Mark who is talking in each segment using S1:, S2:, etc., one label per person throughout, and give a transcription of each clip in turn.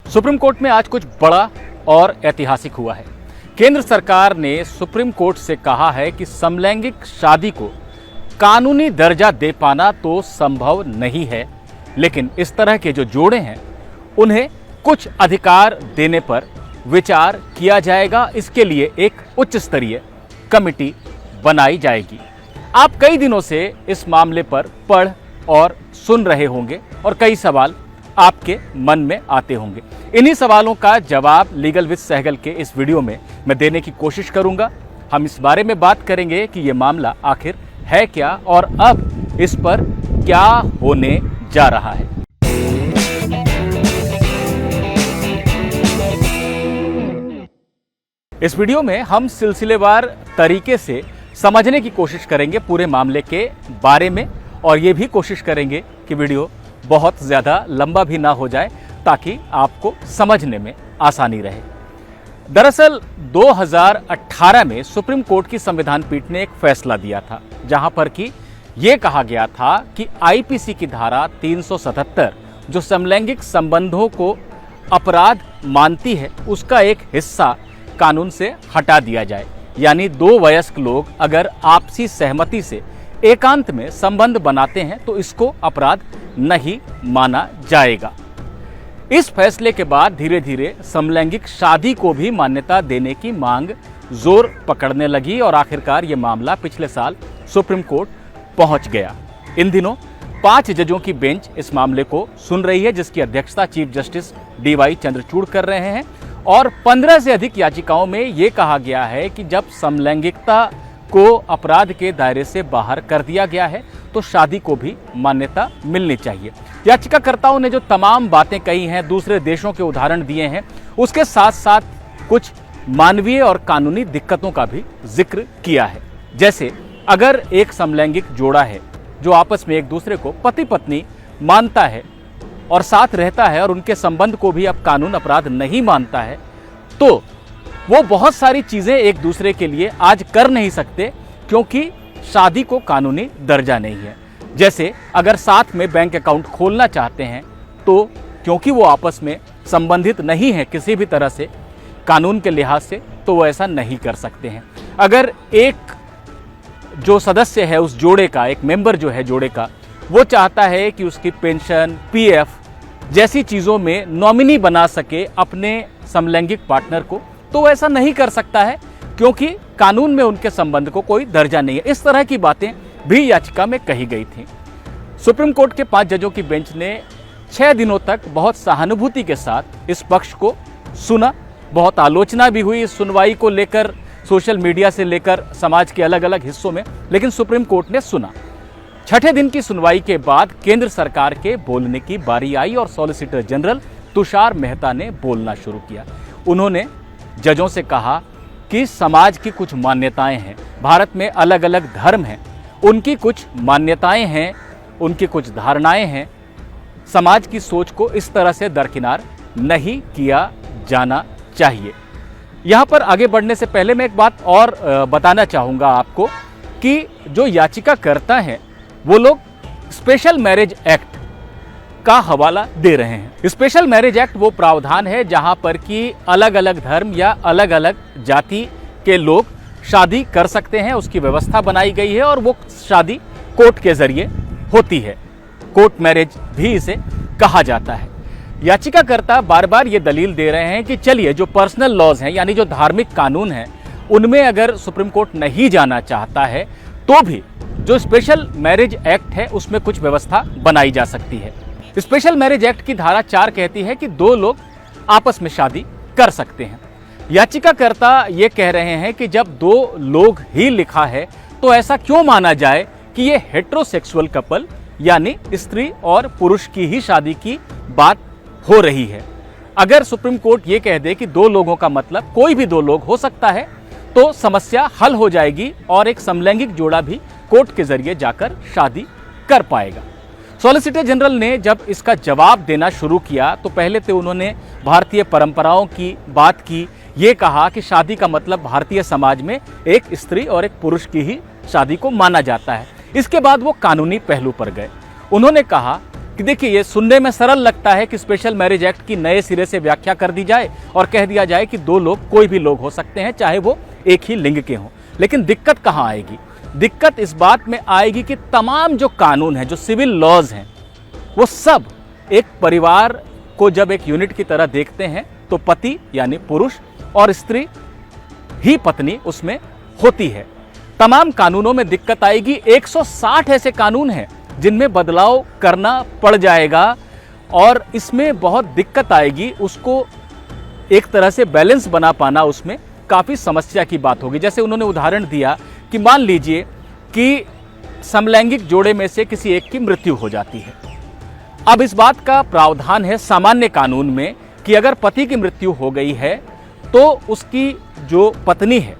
S1: Supreme court में आज कुछ बड़ा और ऐतिहासिक हुआ है। केंद्र सरकार ने सुप्रीम कोर्ट से कहा है कि समलैंगिक शादी को कानूनी दर्जा दे पाना तो संभव नहीं है, लेकिन इस तरह के जो जोड़े हैं उन्हें कुछ अधिकार देने पर विचार किया जाएगा। इसके लिए एक उच्च स्तरीय कमेटी बनाई जाएगी। आप कई दिनों से इस मामले पर पढ़ और सुन रहे होंगे और कई सवाल आपके मन में आते होंगे। इन्हीं सवालों का जवाब लीगल विद सहगल के इस वीडियो में मैं देने की कोशिश करूंगा। हम इस बारे में बात करेंगे कि ये मामला आखिर है क्या और अब इस पर क्या होने जा रहा है। इस वीडियो में हम सिलसिलेवार तरीके से समझने की कोशिश करेंगे पूरे मामले के बारे में, और ये भी कोशिश करेंगे कि वीडियो बहुत ज़्यादा लंबा भी ना हो जाए ताकि आपको समझने में आसानी रहे। दरअसल 2018 में सुप्रीम कोर्ट की संविधान पीठ ने एक फैसला दिया था, जहां पर कि ये कहा गया था कि आईपीसी की धारा 377 जो समलैंगिक संबंधों को अपराध मानती है, उसका एक हिस्सा कानून से हटा दिया जाए। यानी दो वयस्क लोग अगर आपसी सहमति से एकांत में संबंध बनाते हैं तो इसको अपराध नहीं माना जाएगा। इस फैसले के बाद धीरे धीरे समलैंगिक शादी को भी मान्यता देने की मांग जोर पकड़ने लगी और आखिरकार ये मामला पिछले साल सुप्रीम कोर्ट पहुंच गया। इन दिनों 5 जजों की बेंच इस मामले को सुन रही है, जिसकी अध्यक्षता चीफ जस्टिस DY चंद्रचूड़ कर रहे हैं। और 15 से अधिक याचिकाओं में यह कहा गया है कि जब समलैंगिकता को अपराध के दायरे से बाहर कर दिया गया है तो शादी को भी मान्यता मिलनी चाहिए। याचिकाकर्ताओं ने जो तमाम बातें कही हैं, दूसरे देशों के उदाहरण दिए हैं, उसके साथ साथ कुछ मानवीय और कानूनी दिक्कतों का भी जिक्र किया है। जैसे अगर एक समलैंगिक जोड़ा है जो आपस में एक दूसरे को पति पत्नी मानता है और साथ रहता है और उनके संबंध को भी अब कानून अपराध नहीं मानता है, तो वो बहुत सारी चीजें एक दूसरे के लिए आज कर नहीं सकते क्योंकि शादी को कानूनी दर्जा नहीं है। जैसे अगर साथ में बैंक अकाउंट खोलना चाहते हैं तो क्योंकि वो आपस में संबंधित नहीं है किसी भी तरह से कानून के लिहाज से, तो वो ऐसा नहीं कर सकते हैं। अगर एक जो सदस्य है उस जोड़े का, एक मेंबर जो है जोड़े का, वो चाहता है कि उसकी पेंशन, PF जैसी चीज़ों में नॉमिनी बना सके अपने समलैंगिक पार्टनर को, तो ऐसा नहीं कर सकता है क्योंकि कानून में उनके संबंध को कोई दर्जा नहीं है। इस तरह की बातें भी याचिका में कही गई थी। सुप्रीम कोर्ट के 5 जजों की बेंच ने 6 दिनों तक बहुत सहानुभूति के साथ इस पक्ष को सुना। बहुत आलोचना भी हुई इस सुनवाई को लेकर, सोशल मीडिया से लेकर समाज के अलग अलग हिस्सों में, लेकिन सुप्रीम कोर्ट ने सुना। 6ठे दिन की सुनवाई के बाद केंद्र सरकार के बोलने की बारी आई और सॉलिसिटर जनरल तुषार मेहता ने बोलना शुरू किया। उन्होंने जजों से कहा कि समाज की कुछ मान्यताएं हैं, भारत में अलग अलग धर्म हैं, उनकी कुछ मान्यताएं हैं, उनकी कुछ धारणाएं हैं, समाज की सोच को इस तरह से दरकिनार नहीं किया जाना चाहिए। यहाँ पर आगे बढ़ने से पहले मैं एक बात और बताना चाहूँगा आपको कि जो याचिकाकर्ता हैं वो लोग स्पेशल मैरिज एक्ट का हवाला दे रहे हैं। स्पेशल मैरिज एक्ट वो प्रावधान है जहां पर कि अलग अलग धर्म या अलग अलग जाति के लोग शादी कर सकते हैं, उसकी व्यवस्था बनाई गई है और वो शादी कोर्ट के जरिए होती है। कोर्ट मैरिज भी इसे कहा जाता है। याचिकाकर्ता बार बार ये दलील दे रहे हैं कि चलिए जो पर्सनल लॉज हैं, यानी जो धार्मिक कानून हैं, उनमें अगर सुप्रीम कोर्ट नहीं जाना चाहता है तो भी जो स्पेशल मैरिज एक्ट है उसमें कुछ व्यवस्था बनाई जा सकती है। स्पेशल मैरिज एक्ट की धारा 4 कहती है कि 2 लोग आपस में शादी कर सकते हैं। याचिकाकर्ता ये कह रहे हैं कि जब 2 लोग ही लिखा है तो ऐसा क्यों माना जाए कि ये हेटेरोसेक्सुअल कपल यानी स्त्री और पुरुष की ही शादी की बात हो रही है। अगर सुप्रीम कोर्ट ये कह दे कि 2 लोगों का मतलब कोई भी 2 लोग हो सकता है तो समस्या हल हो जाएगी और एक समलैंगिक जोड़ा भी कोर्ट के जरिए जाकर शादी कर पाएगा। सॉलिसिटर जनरल ने जब इसका जवाब देना शुरू किया तो पहले तो उन्होंने भारतीय परंपराओं की बात की। ये कहा कि शादी का मतलब भारतीय समाज में एक स्त्री और एक पुरुष की ही शादी को माना जाता है। इसके बाद वो कानूनी पहलू पर गए। उन्होंने कहा कि देखिए, ये सुनने में सरल लगता है कि स्पेशल मैरिज एक्ट की नए सिरे से व्याख्या कर दी जाए और कह दिया जाए कि दो लोग कोई भी लोग हो सकते हैं, चाहे वो एक ही लिंग के हों। लेकिन दिक्कत कहाँ आएगी? दिक्कत इस बात में आएगी कि तमाम जो कानून हैं, जो सिविल लॉज हैं, वो सब एक परिवार को जब एक यूनिट की तरह देखते हैं तो पति यानी पुरुष और स्त्री ही पत्नी उसमें होती है। तमाम कानूनों में दिक्कत आएगी। 160 ऐसे कानून हैं जिनमें बदलाव करना पड़ जाएगा और इसमें बहुत दिक्कत आएगी। उसको एक तरह से बैलेंस बना पाना उसमें काफ़ी समस्या की बात होगी। जैसे उन्होंने उदाहरण दिया कि मान लीजिए कि समलैंगिक जोड़े में से किसी एक की मृत्यु हो जाती है। अब इस बात का प्रावधान है सामान्य कानून में कि अगर पति की मृत्यु हो गई है तो उसकी जो पत्नी है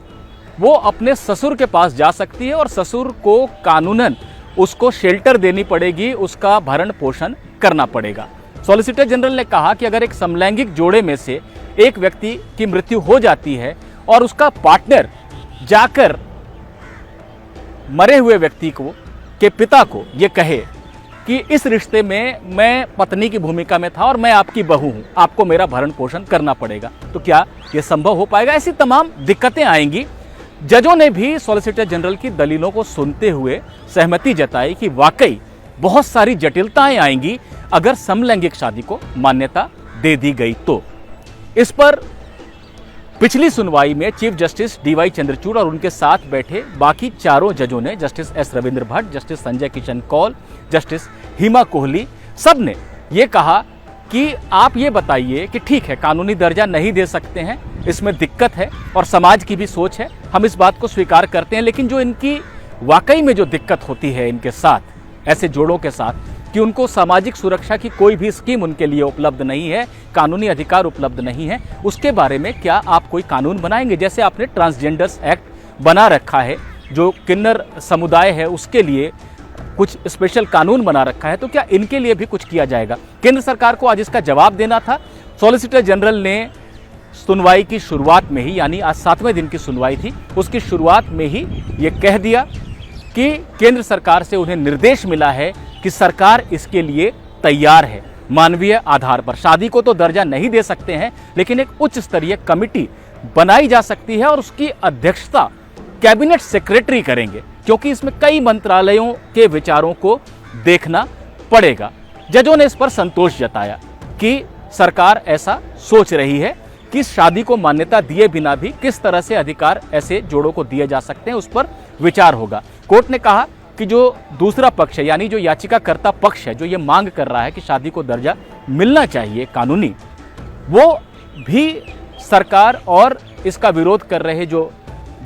S1: वो अपने ससुर के पास जा सकती है और ससुर को कानूनन उसको शेल्टर देनी पड़ेगी, उसका भरण पोषण करना पड़ेगा। सॉलिसिटर जनरल ने कहा कि अगर एक समलैंगिक जोड़े में से एक व्यक्ति की मृत्यु हो जाती है और उसका पार्टनर जाकर मरे हुए व्यक्ति को के पिता को ये कहे कि इस रिश्ते में मैं पत्नी की भूमिका में था और मैं आपकी बहू हूं, आपको मेरा भरण पोषण करना पड़ेगा, तो क्या यह संभव हो पाएगा? ऐसी तमाम दिक्कतें आएंगी। जजों ने भी सॉलिसिटर जनरल की दलीलों को सुनते हुए सहमति जताई कि वाकई बहुत सारी जटिलताएं आएंगी अगर समलैंगिक शादी को मान्यता दे दी गई तो। इस पर पिछली सुनवाई में चीफ जस्टिस डीवाई चंद्रचूड़ और उनके साथ बैठे बाकी चारों जजों ने, justice S Ravindra Bhat, justice Sanjay Kishan Kaul, justice Hima Kohli, सब ने ये कहा कि आप ये बताइए कि ठीक है, कानूनी दर्जा नहीं दे सकते हैं, इसमें दिक्कत है और समाज की भी सोच है, हम इस बात को स्वीकार करते हैं, लेकिन जो इनकी वाकई में जो दिक्कत होती है इनके साथ, ऐसे जोड़ों के साथ, कि उनको सामाजिक सुरक्षा की कोई भी स्कीम उनके लिए उपलब्ध नहीं है, कानूनी अधिकार उपलब्ध नहीं है, उसके बारे में क्या आप कोई कानून बनाएंगे? जैसे आपने ट्रांसजेंडर्स एक्ट बना रखा है, जो किन्नर समुदाय है उसके लिए कुछ स्पेशल कानून बना रखा है, तो क्या इनके लिए भी कुछ किया जाएगा? केंद्र सरकार को आज इसका जवाब देना था। सॉलिसिटर जनरल ने सुनवाई की शुरुआत में ही, यानी आज 7वें दिन की सुनवाई थी, उसकी शुरुआत में ही ये कह दिया कि केंद्र सरकार से उन्हें निर्देश मिला है कि सरकार इसके लिए तैयार है। मानवीय आधार पर शादी को तो दर्जा नहीं दे सकते हैं, लेकिन एक उच्च स्तरीय कमेटी बनाई जा सकती है और उसकी अध्यक्षता कैबिनेट सेक्रेटरी करेंगे, क्योंकि इसमें कई मंत्रालयों के विचारों को देखना पड़ेगा। जजों ने इस पर संतोष जताया कि सरकार ऐसा सोच रही है कि शादी को मान्यता दिए बिना भी किस तरह से अधिकार ऐसे जोड़ों को दिए जा सकते हैं, उस पर विचार होगा। कोर्ट ने कहा कि जो दूसरा पक्ष है, यानी जो याचिकाकर्ता पक्ष है, जो ये मांग कर रहा है कि शादी को दर्जा मिलना चाहिए कानूनी, वो भी सरकार और इसका विरोध कर रहे जो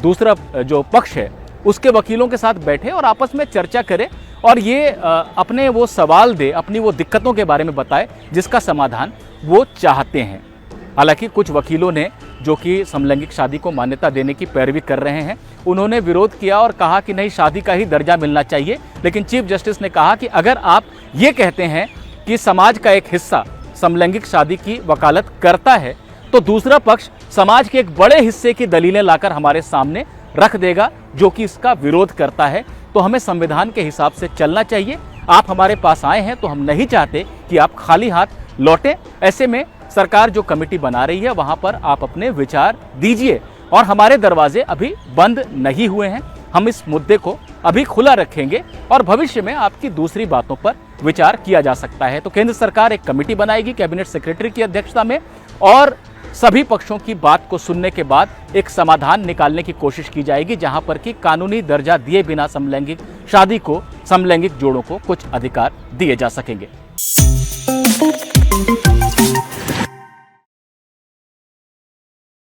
S1: दूसरा जो पक्ष है उसके वकीलों के साथ बैठे और आपस में चर्चा करे और ये अपने वो सवाल दे, अपनी वो दिक्कतों के बारे में बताए जिसका समाधान वो चाहते हैं। हालांकि कुछ वकीलों ने, जो कि समलैंगिक शादी को मान्यता देने की पैरवी कर रहे हैं, उन्होंने विरोध किया और कहा कि नहीं, शादी का ही दर्जा मिलना चाहिए। लेकिन चीफ जस्टिस ने कहा कि अगर आप ये कहते हैं कि समाज का एक हिस्सा समलैंगिक शादी की वकालत करता है, तो दूसरा पक्ष समाज के एक बड़े हिस्से की दलीलें लाकर हमारे सामने रख देगा जो कि इसका विरोध करता है, तो हमें संविधान के हिसाब से चलना चाहिए। आप हमारे पास आए हैं तो हम नहीं चाहते कि आप खाली हाथ लौटें। ऐसे में सरकार जो कमेटी बना रही है वहां पर आप अपने विचार दीजिए और हमारे दरवाजे अभी बंद नहीं हुए हैं। हम इस मुद्दे को अभी खुला रखेंगे और भविष्य में आपकी दूसरी बातों पर विचार किया जा सकता है। तो केंद्र सरकार एक कमेटी बनाएगी कैबिनेट सेक्रेटरी की अध्यक्षता में और सभी पक्षों की बात को सुनने के बाद एक समाधान निकालने की कोशिश की जाएगी, जहां पर कि कानूनी दर्जा दिए बिना समलैंगिक शादी को, समलैंगिक जोड़ों को कुछ अधिकार दिए जा सकेंगे।